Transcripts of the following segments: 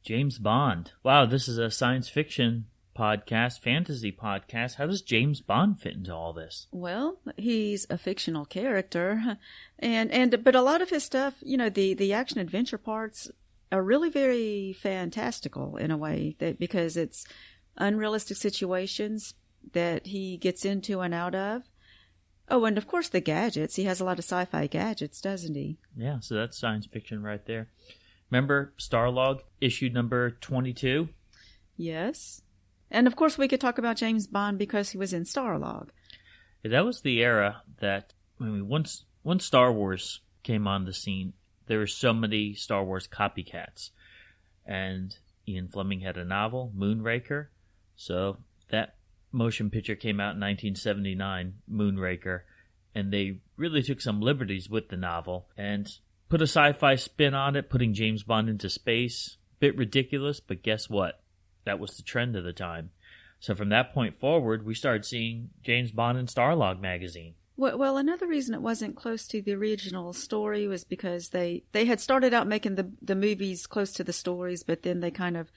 James Bond. Wow, this is a science fiction podcast, fantasy podcast. How does James Bond fit into all this? Well, he's a fictional character, but a lot of his stuff, the action adventure parts are really very fantastical in a way, because it's unrealistic situations that he gets into and out of. Oh, and of course the gadgets. He has a lot of sci-fi gadgets, doesn't he? Yeah, so that's science fiction right there. Remember Starlog, issue number 22? Yes. And of course we could talk about James Bond because he was in Starlog. Yeah, that was the era that, once Star Wars came on the scene, there were so many Star Wars copycats. And Ian Fleming had a novel, Moonraker. So that motion picture came out in 1979, Moonraker. And they really took some liberties with the novel and put a sci-fi spin on it, putting James Bond into space. Bit ridiculous, but guess what? That was the trend of the time. So from that point forward, we started seeing James Bond in Starlog magazine. Well, another reason it wasn't close to the original story was because they had started out making the movies close to the stories, but then they kind of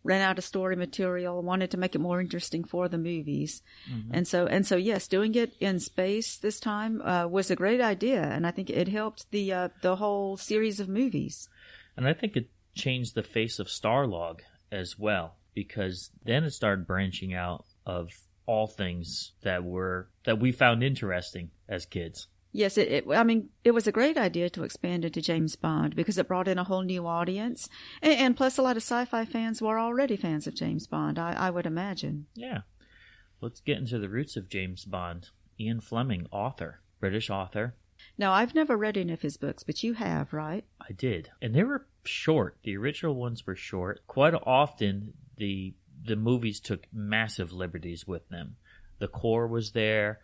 ran out of story material, wanted to make it more interesting for the movies. Mm-hmm. And so yes, doing it in space this time was a great idea, and I think it helped the whole series of movies. And I think it changed the face of Starlog as well, because then it started branching out of all things that we found interesting as kids. Yes, it was a great idea to expand into James Bond because it brought in a whole new audience. And plus, a lot of sci-fi fans were already fans of James Bond, I would imagine. Yeah. Let's get into the roots of James Bond. Ian Fleming, author, British author. Now, I've never read any of his books, but you have, right? I did. And they were short. The original ones were short. Quite often, the movies took massive liberties with them. The core was there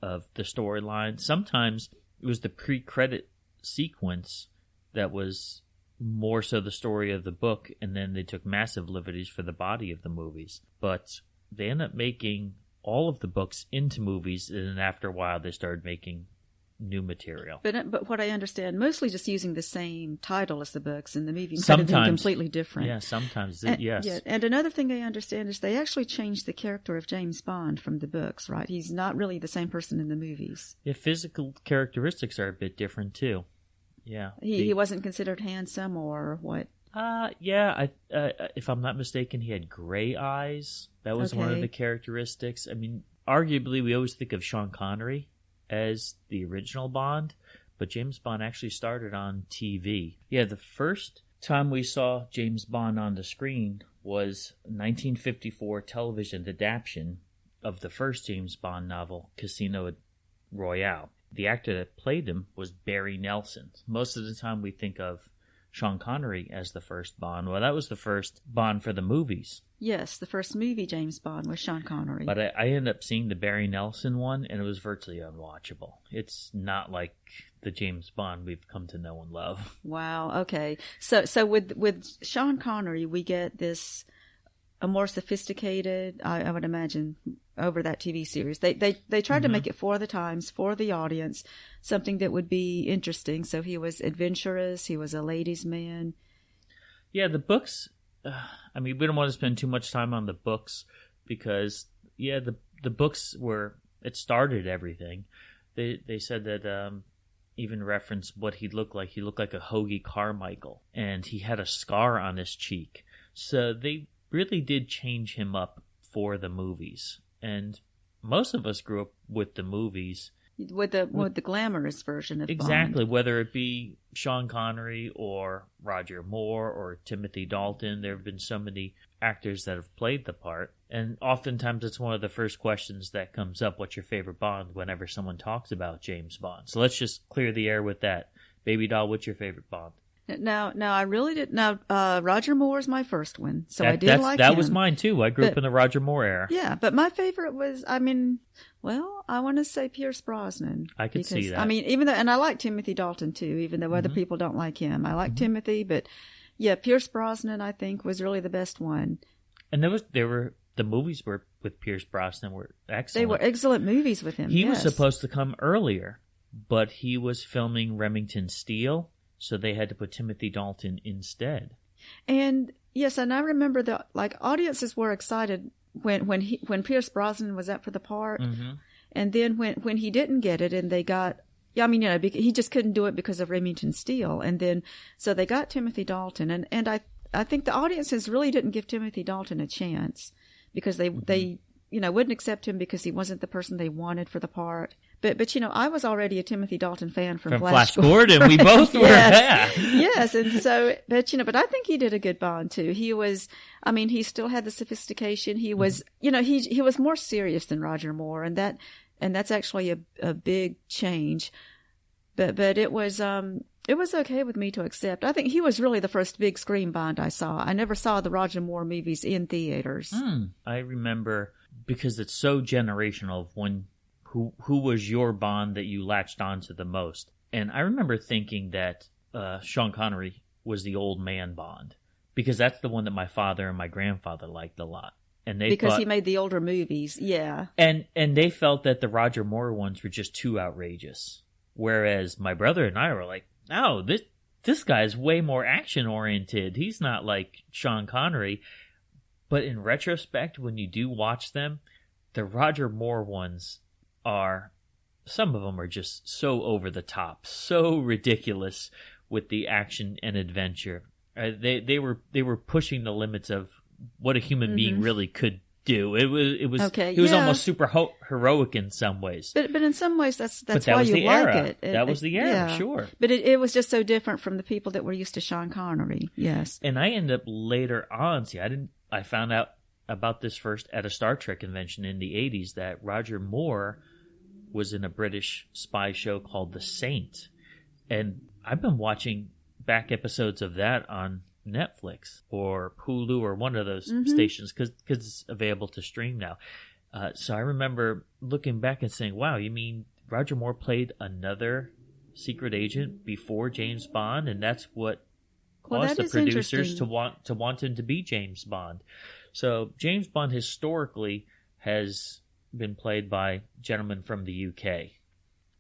of the storyline. Sometimes it was the pre-credit sequence that was more so the story of the book, and then they took massive liberties for the body of the movies. But they ended up making all of the books into movies, and then after a while they started making new material. But what I understand, mostly just using the same title as the books, and the movie might sometimes have been completely different. Yeah, sometimes, yes. Yeah, and another thing I understand is they actually changed the character of James Bond from the books, right? He's not really the same person in the movies. Yeah, physical characteristics are a bit different too. Yeah. He wasn't considered handsome or what? Yeah, if I'm not mistaken, he had gray eyes. That was one of the characteristics. Arguably, we always think of Sean Connery as the original Bond, but James Bond actually started on TV. Yeah, the first time we saw James Bond on the screen was 1954 television adaptation of the first James Bond novel, Casino Royale. The actor that played him was Barry Nelson. Most of the time we think of Sean Connery as the first Bond. Well, that was the first Bond for the movies. Yes, the first movie James Bond was Sean Connery. But I ended up seeing the Barry Nelson one, and it was virtually unwatchable. It's not like the James Bond we've come to know and love. Wow, okay. So with Sean Connery, we get a more sophisticated, I would imagine, over that TV series. They tried to make it for the times, for the audience, something that would be interesting. So he was adventurous, he was a ladies' man. Yeah, the books, we don't want to spend too much time on the books because, yeah, the books it started everything. They said that even referenced what he looked like. He looked like a Hoagie Carmichael, and he had a scar on his cheek. So they really did change him up for the movies. And most of us grew up with the movies. With the glamorous version of exactly, Bond. Whether it be Sean Connery or Roger Moore or Timothy Dalton. There have been so many actors that have played the part. And oftentimes it's one of the first questions that comes up, what's your favorite Bond, whenever someone talks about James Bond. So let's just clear the air with that. Baby doll, what's your favorite Bond? Now, I really did. Now, Roger Moore is my first one, so I did like him. That was mine too. I grew up in the Roger Moore era. Yeah, but my favorite was, I want to say Pierce Brosnan. I could see that. Even though, and I like Timothy Dalton too, even though other people don't like him. I like Timothy, but yeah, Pierce Brosnan I think was really the best one. And the movies were with Pierce Brosnan were excellent. They were excellent movies with him. He was supposed to come earlier, but he was filming Remington Steele. So they had to put Timothy Dalton instead. And Yes, and I remember that audiences were excited when Pierce Brosnan was up for the part, and then when he didn't get it, and they got. Yeah, I mean, he just couldn't do it because of Remington Steele, and then so they got Timothy Dalton, and I think the audiences really didn't give Timothy Dalton a chance because they wouldn't accept him because he wasn't the person they wanted for the part. But I was already a Timothy Dalton fan from Flash Gordon. We both were. Yes. Yes, and so but I think he did a good Bond too. He was, I mean, he still had the sophistication. He was, he was more serious than Roger Moore, and that's actually a big change. But it was okay with me to accept. I think he was really the first big screen Bond I saw. I never saw the Roger Moore movies in theaters. I remember, because it's so generational, of who was your Bond that you latched onto the most. And I remember thinking that Sean Connery was the old man Bond, because that's the one that my father and my grandfather liked a lot. And because he made the older movies, yeah. And they felt that the Roger Moore ones were just too outrageous. Whereas my brother and I were like, oh, this guy's way more action-oriented. He's not like Sean Connery. But in retrospect, when you do watch them, the Roger Moore ones some of them are just so over the top, so ridiculous with the action and adventure. They were pushing the limits of what a human being really could do. It was almost super heroic in some ways. But in some ways that's why you like it. That was the era, sure. But it was just so different from the people that were used to Sean Connery. Yes. And I ended up later on, I found out about this first at a Star Trek convention in the 80s, that Roger Moore was in a British spy show called The Saint. And I've been watching back episodes of that on Netflix or Hulu or one of those stations because it's available to stream now. So I remember looking back and saying, wow, you mean Roger Moore played another secret agent before James Bond? And that's what caused the producers to want him to be James Bond. So James Bond historically has been played by gentlemen from the UK.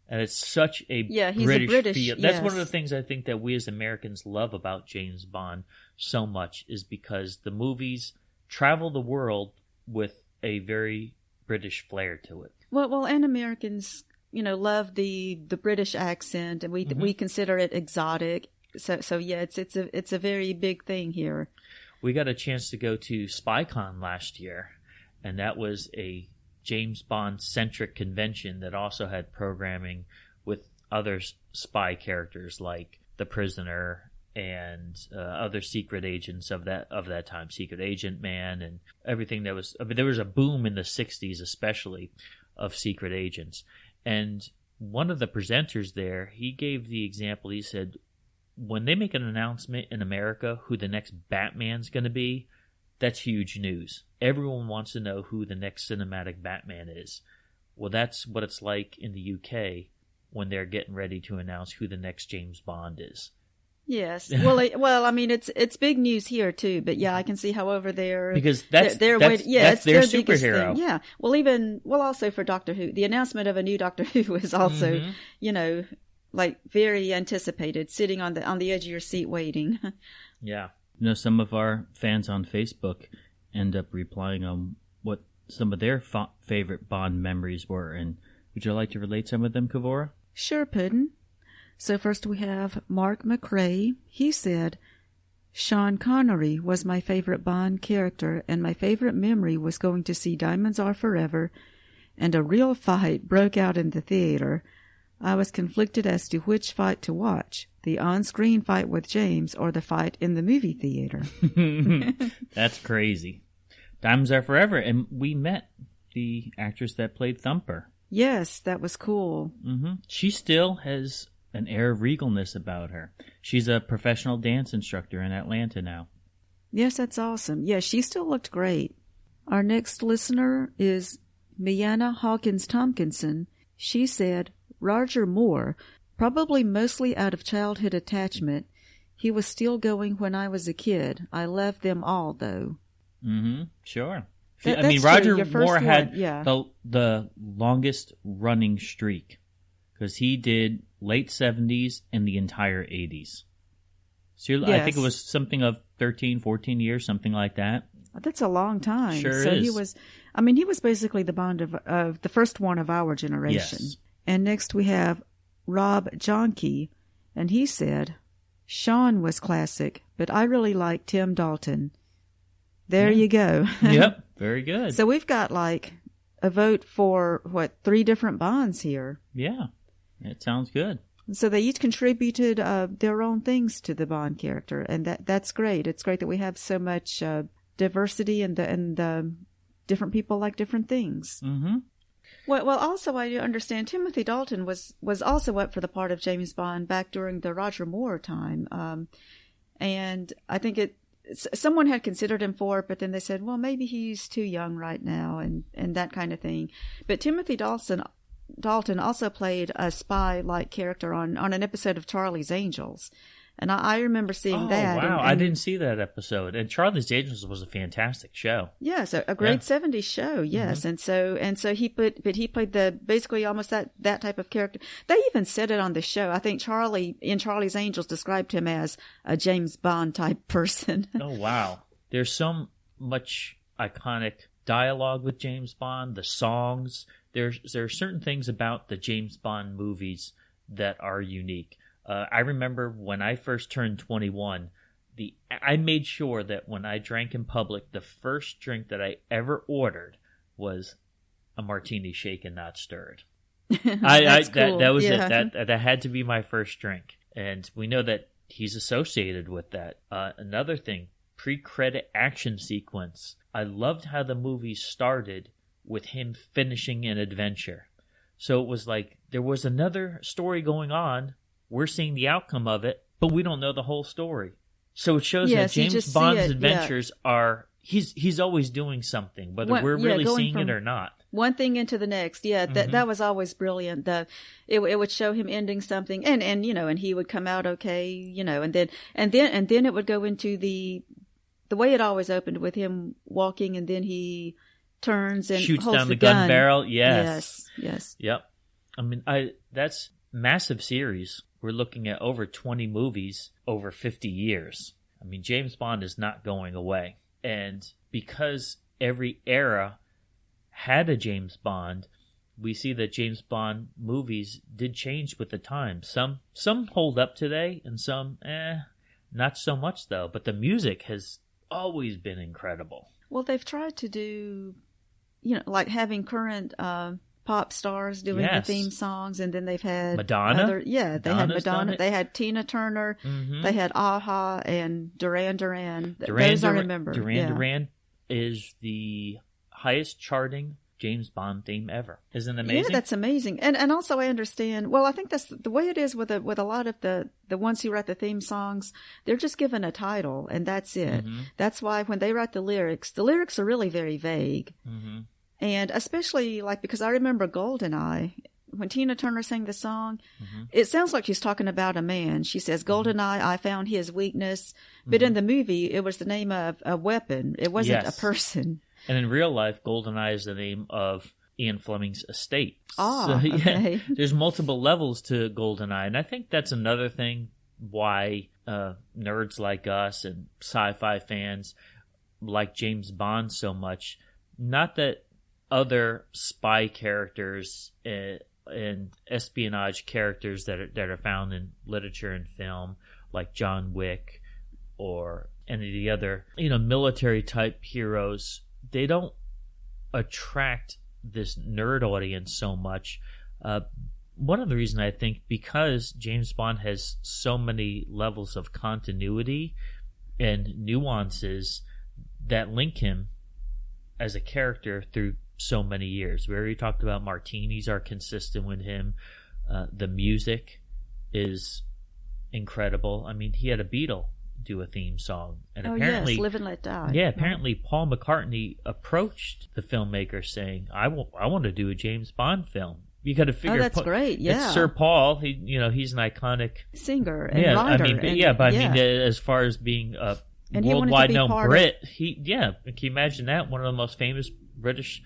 And it's such a British feel. That's one of the things I think that we as Americans love about James Bond so much, is because the movies travel the world with a very British flair to it. Well, and Americans, love the British accent, and we consider it exotic. So yeah, it's a very big thing here. We got a chance to go to SpyCon last year, and that was a James Bond-centric convention that also had programming with other spy characters like The Prisoner and other secret agents of that time, Secret Agent Man, and everything that was. I mean, there was a boom in the 60s, especially, of secret agents. And one of the presenters there, he gave the example. He said, when they make an announcement in America who the next Batman's going to be, that's huge news. Everyone wants to know who the next cinematic Batman is. Well, that's what it's like in the UK when they're getting ready to announce who the next James Bond is. Yes. Well, I mean, it's big news here too. But yeah, I can see how over there, because that's their superhero. Yeah. Well, also for Doctor Who, the announcement of a new Doctor Who is also, very anticipated, sitting on the edge of your seat waiting. Yeah. Some of our fans on Facebook end up replying on what some of their favorite Bond memories were. And would you like to relate some of them, Kavora? Sure, Puddin'. So first we have Mark McRae. He said, Sean Connery was my favorite Bond character, and my favorite memory was going to see Diamonds Are Forever, and a real fight broke out in the theater. I was conflicted as to which fight to watch, the on-screen fight with James or the fight in the movie theater. That's crazy. Diamonds Are Forever, and we met the actress that played Thumper. Yes, that was cool. Mm-hmm. She still has an air of regalness about her. She's a professional dance instructor in Atlanta now. Yes, that's awesome. Yeah, she still looked great. Our next listener is Miana Hawkins-Tompkinson. She said, Roger Moore, probably mostly out of childhood attachment. He was still going when I was a kid. I loved them all, though. Mm-hmm. Sure. Roger Moore had the longest running streak, because he did late 70s and the entire 80s. So I think it was something of 13, 14 years, something like that. That's a long time. Sure so is. he was basically the Bond of the first one of our generation. Yes. And next we have Rob Jonkey, and he said, Sean was classic, but I really like Tim Dalton. There you go. Yep, very good. So we've got like a vote for, 3 different Bonds here. Yeah, it sounds good. So they each contributed their own things to the Bond character, and that's great. It's great that we have so much diversity and different people like different things. Mm-hmm. Well, also I understand Timothy Dalton was also up for the part of James Bond back during the Roger Moore time, and I think someone had considered him for it, but then they said, well, maybe he's too young right now, and that kind of thing. But Timothy Dalton also played a spy-like character on an episode of Charlie's Angels. And I remember seeing that. Oh, wow. I didn't see that episode. And Charlie's Angels was a fantastic show. Yes, a great 70s show, yes. Mm-hmm. And so he played basically almost that type of character. They even said it on the show. I think in Charlie's Angels described him as a James Bond type person. Oh, wow. There's so much iconic dialogue with James Bond, the songs. There are certain things about the James Bond movies that are unique. I remember when I first turned 21, I made sure that when I drank in public, the first drink that I ever ordered was a martini shaken, not stirred. That's cool. That was it. That had to be my first drink. And we know that he's associated with that. Another thing, pre-credit action sequence. I loved how the movie started with him finishing an adventure. So it was like there was another story going on. We're seeing the outcome of it, but we don't know the whole story. So it shows that James Bond's adventures are, he's always doing something, whether we're really seeing it or not. One thing into the next. Yeah, that was always brilliant. It would show him ending something and and he would come out okay, and then it would go into the way it always opened with him walking, and then he turns and shoots holds down the gun barrel. Yes. Yep. I mean, that's massive series. We're looking at over 20 movies over 50 years. I mean, James Bond is not going away. And because every era had a James Bond, we see that James Bond movies did change with the time. Some hold up today, and some, not so much though. But the music has always been incredible. Well, they've tried to do, like having current pop stars doing the theme songs, and then they've had Madonna. They had Madonna. They had Tina Turner. Mm-hmm. They had Aha and Duran Duran. Those I remember. Duran is the highest charting James Bond theme ever. Isn't it amazing? Yeah, that's amazing. And also I understand. Well, I think that's the way it is with a lot of the ones who write the theme songs. They're just given a title, and that's it. Mm-hmm. That's why when they write the lyrics are really very vague. Mm-hmm. And especially, because I remember GoldenEye, when Tina Turner sang the song, it sounds like she's talking about a man. She says, GoldenEye, I found his weakness. But in the movie, it was the name of a weapon. It wasn't a person. And in real life, GoldenEye is the name of Ian Fleming's estate. Okay. There's multiple levels to GoldenEye. And I think that's another thing why nerds like us and sci-fi fans like James Bond so much. Not that other spy characters and espionage characters that are found in literature and film, like John Wick or any of the other military type heroes, they don't attract this nerd audience so much. One of the reasons, I think, because James Bond has so many levels of continuity and nuances that link him as a character through so many years. We already talked about martinis are consistent with him. The music is incredible. I mean, he had a Beatle do a theme song, and apparently, Live and Let Die. Yeah, apparently Paul McCartney approached the filmmaker saying, "I want to do a James Bond film." You got to figure. Oh, that's great. Yeah, it's Sir Paul. He's an iconic singer and writer. I mean, as far as being a worldwide known Brit, can you imagine that? One of the most famous British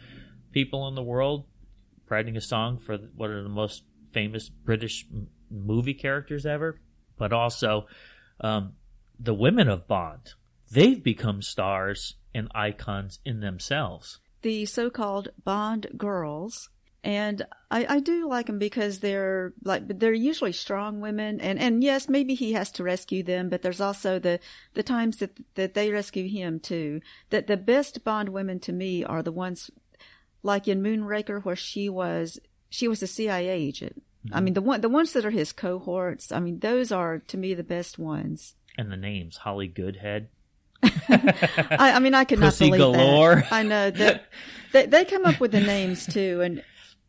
people in the world writing a song for one of the most famous British movie characters ever, but also the women of Bond. They've become stars and icons in themselves. The so-called Bond girls. And I do like them because they're usually strong women, and yes, maybe he has to rescue them, but there's also the times that they rescue him too. That the best Bond women to me are the ones like in Moonraker, where she was a CIA agent. Mm-hmm. I mean, the ones that are his cohorts. I mean, those are to me the best ones. And the names, Holly Goodhead. I mean, I could not Pussy believe Galore. That. I know that they come up with the names too, and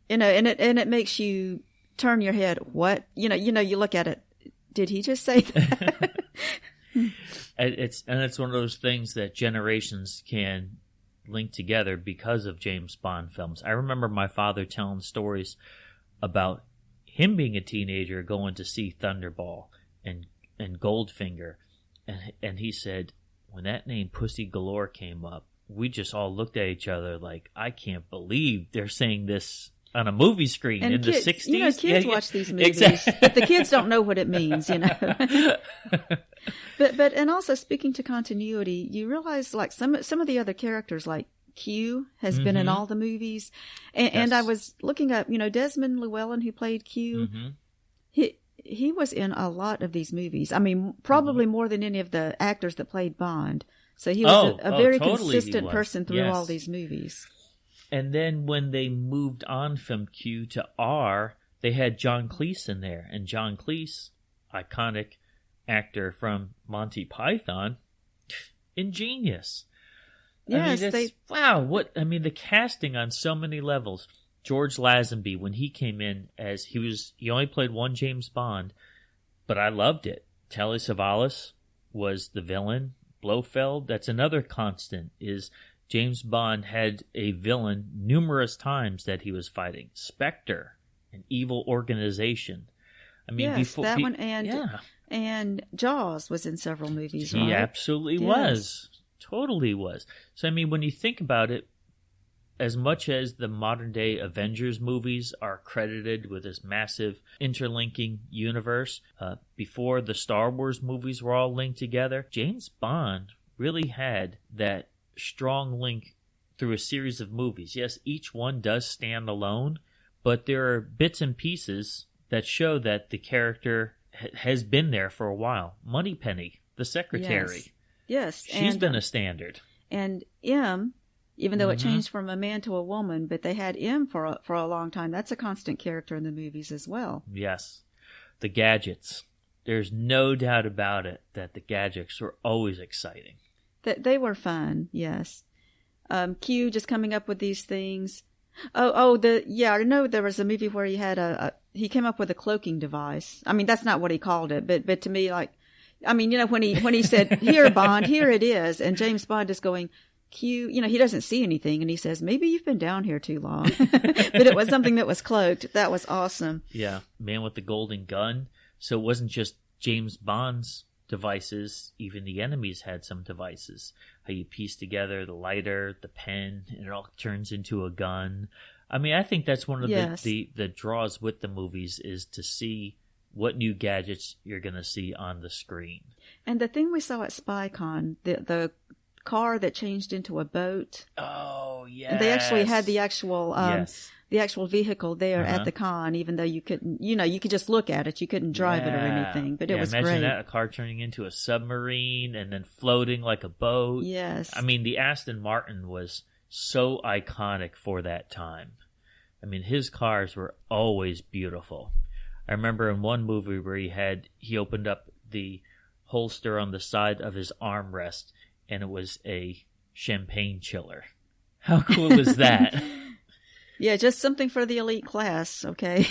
you know, and it makes you turn your head. What? You look at it. Did he just say that? It's one of those things that generations can link together because of James Bond films. I remember my father telling stories about him being a teenager going to see Thunderball and Goldfinger, and he said when that name Pussy Galore came up, we just all looked at each other like, I can't believe they're saying this on a movie screen and in kids, the 60s. You know, kids watch these movies, exactly. But the kids don't know what it means, you know. But and also speaking to continuity, you realize like some of the other characters, like Q has been in all the movies, and I was looking up, you know, Desmond Llewellyn, who played Q. Mm-hmm. He was in a lot of these movies. I mean, probably more than any of the actors that played Bond. So he was a very totally consistent person through all these movies. And then when they moved on from Q to R, they had John Cleese in there. And John Cleese, iconic actor from Monty Python, ingenious. Yes, the casting on so many levels. George Lazenby, when he came in he only played one James Bond, but I loved it. Telly Savalas was the villain. Blofeld, that's another constant, is James Bond had a villain numerous times that he was fighting. Spectre, an evil organization. I mean, yes, that one, and Jaws was in several movies. He absolutely was, totally was. So I mean, when you think about it, as much as the modern day Avengers movies are credited with this massive interlinking universe, before the Star Wars movies were all linked together, James Bond really had that strong link through a series of movies. Yes, each one does stand alone, but there are bits and pieces that show that the character has been there for a while. Moneypenny, the secretary. Yes. She's been a standard. And M, even though it changed from a man to a woman, but they had M for a long time. That's a constant character in the movies as well. Yes. The gadgets. There's no doubt about it that the gadgets were always exciting. They were fun, yes. Q just coming up with these things. I know there was a movie where he had he came up with a cloaking device. I mean, that's not what he called it, but to me, like, I mean, you know, when he said, "Here, Bond, here it is," and James Bond is going, Q, you know, he doesn't see anything, and he says, "Maybe you've been down here too long." But it was something that was cloaked. That was awesome. Yeah, Man with the Golden Gun. So it wasn't just James Bond's devices, even the enemies had some devices. How you piece together the lighter, the pen, and it all turns into a gun. I mean, I think that's one of the draws with the movies is to see what new gadgets you're going to see on the screen. And the thing we saw at SpyCon, the car that changed into a boat. Oh, yes. And they actually had the actual vehicle there at the con, even though you couldn't, you know, you could just look at it. You couldn't drive it or anything, but it was imagine great. That, a car turning into a submarine and then floating like a boat. Yes. I mean, the Aston Martin was so iconic for that time. I mean, his cars were always beautiful. I remember in one movie where he opened up the holster on the side of his armrest and it was a champagne chiller. How cool is that? Yeah, just something for the elite class, okay?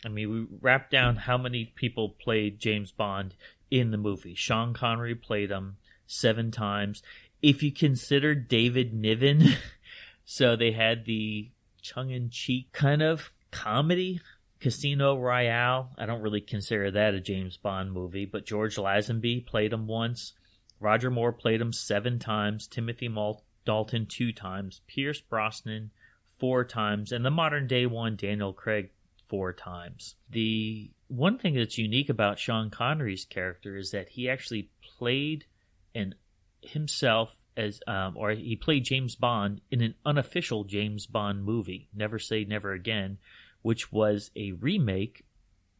I mean, we wrapped down how many people played James Bond in the movie. Sean Connery played him 7 times. If you consider David Niven, so they had the tongue-in-cheek kind of comedy, Casino Royale. I don't really consider that a James Bond movie, but George Lazenby played him once. Roger Moore played him 7 times. Timothy Dalton 2 times. Pierce Brosnan 4 times, and the modern day one, Daniel Craig, 4 times. The one thing that's unique about Sean Connery's character is that he actually played himself as, or he played James Bond in an unofficial James Bond movie, Never Say Never Again, which was a remake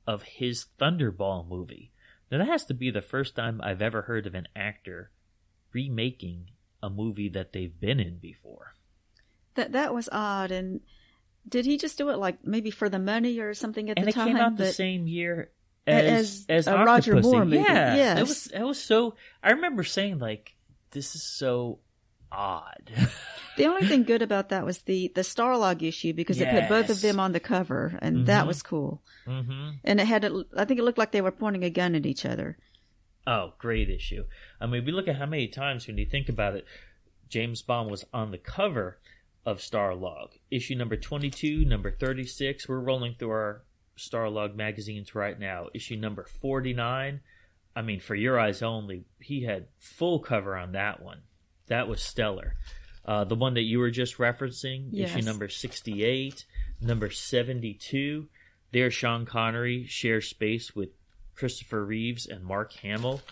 of his Thunderball movie. Now that has to be the first time I've ever heard of an actor remaking a movie that they've been in before. That was odd. And did he just do it like maybe for the money or something at the time? And it came out the same year as a Roger Moore movie. Yeah, yes. It was so. I remember saying like, "This is so odd." The only thing good about that was the Starlog issue, because it put both of them on the cover, and that was cool. Mm-hmm. And I think it looked like they were pointing a gun at each other. Oh, great issue. I mean, we look at how many times, when you think about it, James Bond was on the cover of Starlog. Issue number 22, number 36. We're rolling through our Starlog magazines right now. Issue number 49. I mean, For Your Eyes Only, he had full cover on that one. That was stellar. The one that you were just referencing, issue number 68, number 72. There, Sean Connery shares space with Christopher Reeves and Mark Hamill.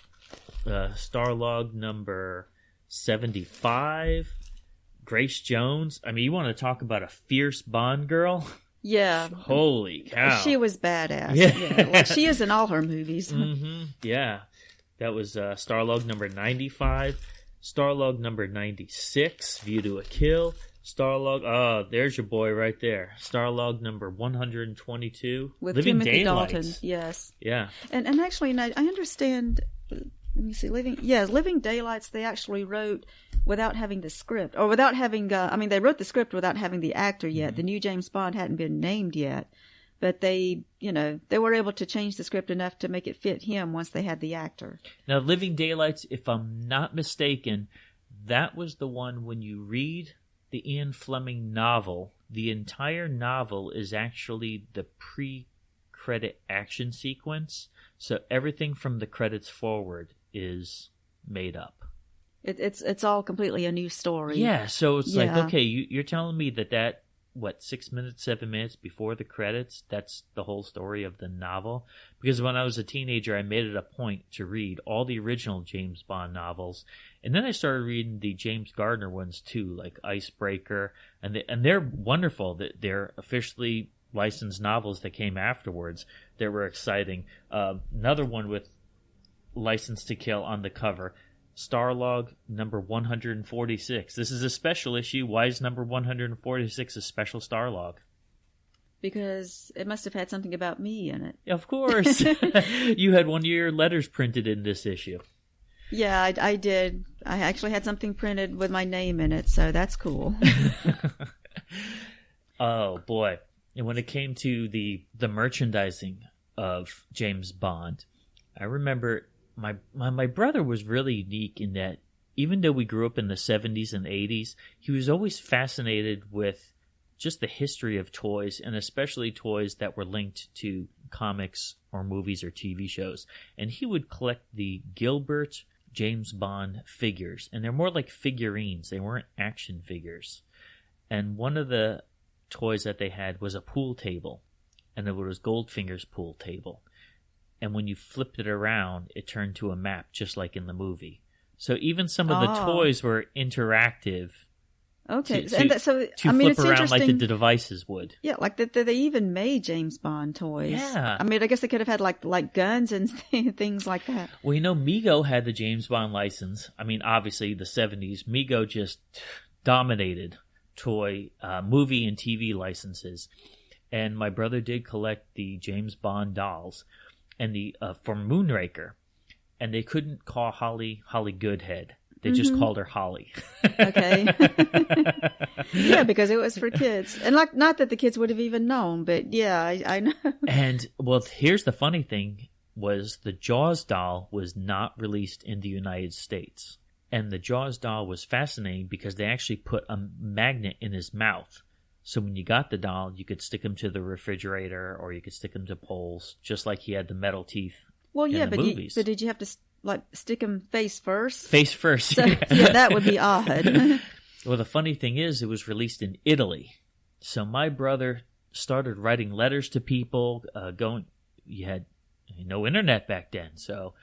Starlog number 75. Grace Jones. I mean, you want to talk about a fierce Bond girl? Yeah. Holy cow. She was badass. Yeah. Like she is in all her movies. Mm-hmm. Yeah. That was Starlog number 95. Starlog number 96, View to a Kill. Starlog, oh, there's your boy right there. Starlog number 122. With Living Timothy Daylights. Dalton, yes. Yeah. And actually, I understand, let me see, Living Daylights, they actually wrote without having the script, or without having, they wrote the script without having the actor yet. Mm-hmm. The new James Bond hadn't been named yet. But they were able to change the script enough to make it fit him once they had the actor. Now, Living Daylights, if I'm not mistaken, that was the one when you read the Ian Fleming novel, the entire novel is actually the pre-credit action sequence. So everything from the credits forward is made up. It's all completely a new story. Yeah, so it's like, okay, you're telling me that 6 minutes, 7 minutes before the credits, that's the whole story of the novel? Because when I was a teenager, I made it a point to read all the original James Bond novels, and then I started reading the James Gardner ones too, like Icebreaker, and they're wonderful. They're officially licensed novels that came afterwards. They were exciting. Another one with License to Kill on the cover. Starlog number 146. This is a special issue. Why is number 146 a special Starlog? Because it must have had something about me in it. Of course. You had one of your letters printed in this issue. Yeah, I did. I actually had something printed with my name in it, so that's cool. Oh, boy. And when it came to the merchandising of James Bond, I remember my brother was really unique in that even though we grew up in the 70s and 80s, he was always fascinated with just the history of toys, and especially toys that were linked to comics or movies or TV shows. And he would collect the Gilbert James Bond figures, and they're more like figurines. They weren't action figures. And one of the toys that they had was a pool table, and it was Goldfinger's pool table. And when you flipped it around, it turned to a map, just like in the movie. So even some of the toys were interactive. Okay, to flip around like the devices would. Yeah, like they even made James Bond toys. Yeah. I mean, I guess they could have had like guns and things like that. Well, Mego had the James Bond license. I mean, obviously the 70s, Mego just dominated toy, movie and TV licenses. And my brother did collect the James Bond dolls. And for Moonraker, and they couldn't call Holly Goodhead. They just called her Holly. Okay. Yeah, because it was for kids, and not that the kids would have even known, but yeah, I know. And well, here's the funny thing: was the Jaws doll was not released in the United States, and the Jaws doll was fascinating because they actually put a magnet in his mouth. So when you got the doll, you could stick him to the refrigerator, or you could stick him to poles, just like he had the metal teeth. Well, yeah, in the movies. But did you have to stick him face first? Face first. So, yeah, that would be odd. Well, the funny thing is, it was released in Italy. So my brother started writing letters to people, you had no internet back then, so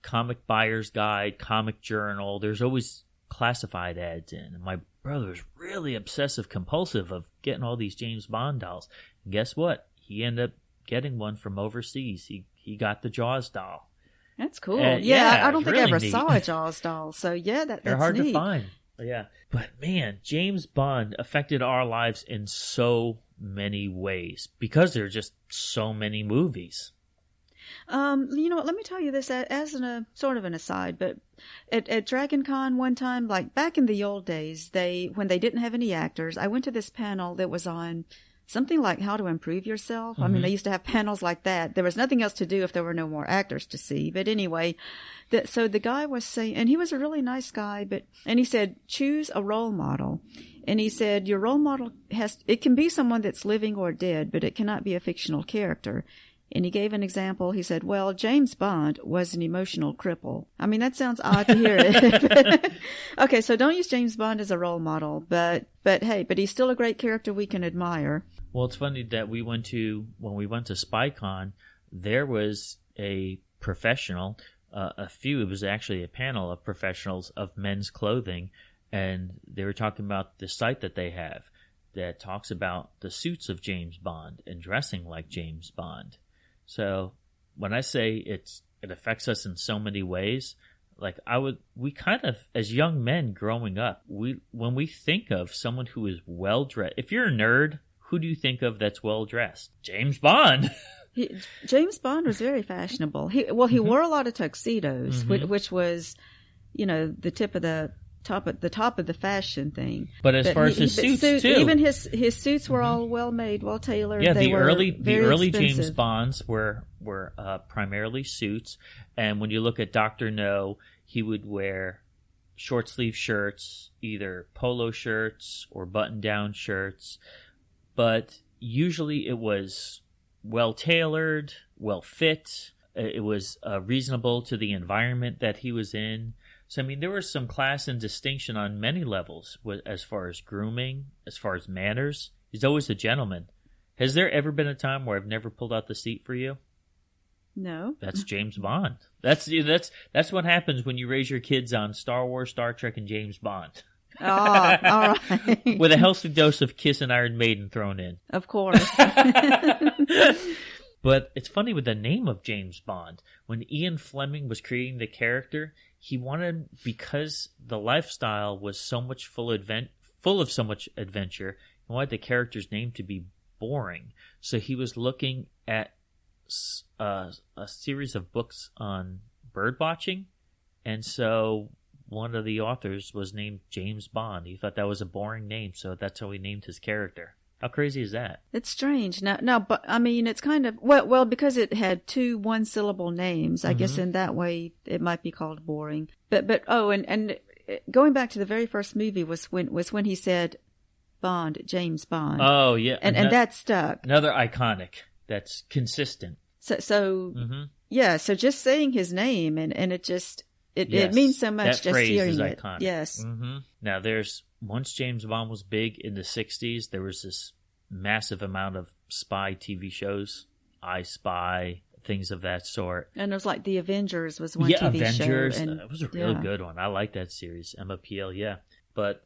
comic buyer's guide, comic journal, there's always classified ads in. And my brother was really obsessive compulsive of getting all these James Bond dolls. And guess what? He ended up getting one from overseas. He got the Jaws doll. That's cool. Yeah, I don't think I really ever neat. saw a Jaws doll. So yeah, They're hard neat. to find. Yeah. But man, James Bond affected our lives in so many ways because there are just so many movies. You know what? Let me tell you this as a sort of an aside, but at Dragon Con one time, like back in the old days, when they didn't have any actors, I went to this panel that was on something like how to improve yourself. I mean, they used to have panels like that. There was nothing else to do if there were no more actors to see. But anyway, so the guy was saying, and he was a really nice guy, and he said, choose a role model. And he said, your role model it can be someone that's living or dead, but it cannot be a fictional character. And he gave an example. He said, well, James Bond was an emotional cripple. I mean, that sounds odd to hear it. Okay, so don't use James Bond as a role model, but he's still a great character we can admire. Well, it's funny that when we went to SpyCon, there was a professional, it was actually a panel of professionals of men's clothing, and they were talking about the site that they have that talks about the suits of James Bond and dressing like James Bond. So when I say it affects us in so many ways, like we kind of, as young men growing up, when we think of someone who is well dressed, if you're a nerd, who do you think of that's well dressed? James Bond. James Bond was very fashionable. He wore a lot of tuxedos, which was, the top of the fashion thing. But as far as his suits too, even his suits were all well made, well tailored. Yeah, they the were early expensive. James Bonds were primarily suits, and when you look at Dr. No, he would wear short sleeve shirts, either polo shirts or button down shirts, but usually it was well tailored, well fit. It was reasonable to the environment that he was in. So, I mean, there was some class and distinction on many levels as far as grooming, as far as manners. He's always a gentleman. Has there ever been a time where I've never pulled out the seat for you? No. That's James Bond. That's what happens when you raise your kids on Star Wars, Star Trek, and James Bond. Oh, all right. With a healthy dose of Kiss and Iron Maiden thrown in. Of course. But it's funny with the name of James Bond. When Ian Fleming was creating the character, he wanted, because the lifestyle was so much full of so much adventure, he wanted the character's name to be boring. So he was looking at a series of books on bird watching, and so one of the authors was named James Bond. He thought that was a boring name, so that's how he named his character. How crazy is that? It's strange. Now, but I mean, it's kind of well because it had two one-syllable names. I guess in that way it might be called boring. But and going back to the very first movie was when he said Bond, James Bond. Oh yeah, and that stuck. Another iconic that's consistent. So yeah. So just saying his name and it just it means so much that just hearing is it. Iconic. Yes. Now once James Bond was big in the 60s, there was this massive amount of spy TV shows, I Spy, things of that sort. And it was like The Avengers was one TV Avengers, show. It was a really good one. I like that series, Emma Peel, yeah. But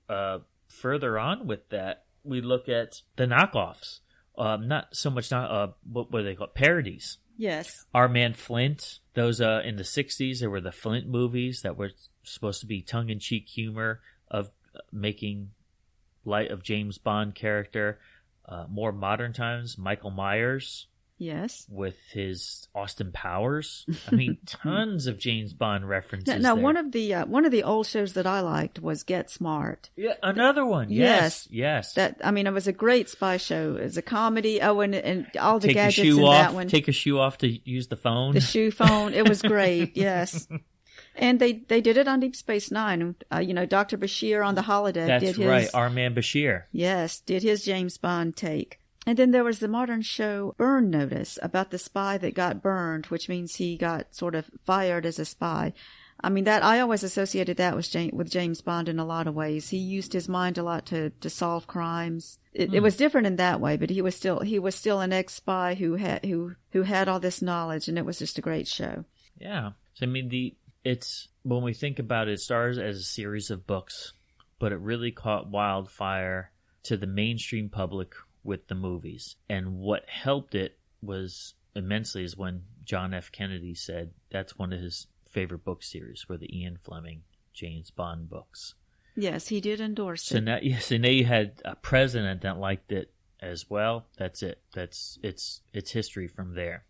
further on with that, we look at the knockoffs. Not so much, what were they called? Parodies. Yes. Our Man Flint. Those in the 60s, there were the Flint movies that were supposed to be tongue-in-cheek humor of making light of James Bond character. More modern times, Michael Myers. Yes. With his Austin Powers. I mean, tons of James Bond references. Now, there. one of the old shows that I liked was Get Smart. Yeah, another one. Yes. That, I mean, it was a great spy show. It was a comedy. Oh, and all the Take gadgets your shoe in off, that one. Take a shoe off to use the phone. The shoe phone. It was great. Yes. And they did it on Deep Space Nine. Dr. Bashir on the holodeck That's did right, his. our man Bashir. Yes, did his James Bond take. And then there was the modern show Burn Notice about the spy that got burned, which means he got sort of fired as a spy. I mean, that I always associated that with James Bond in a lot of ways. He used his mind a lot to solve crimes. It was different in that way, but he was still an ex-spy who had all this knowledge, and it was just a great show. Yeah. So, I mean, it's when we think about it, it started as a series of books, but it really caught wildfire to the mainstream public with the movies. And what helped it was immensely is when John F. Kennedy said that's one of his favorite book series were the Ian Fleming James Bond books. Yes, he did endorse it. So now you had a president that liked it as well. That's it. It's history from there.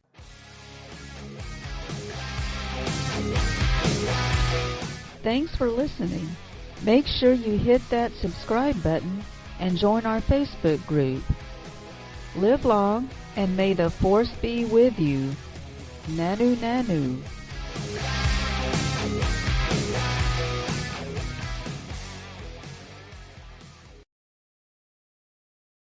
Thanks for listening. Make sure you hit that subscribe button and join our Facebook group. Live long, and may the Force be with you. Nanu Nanu.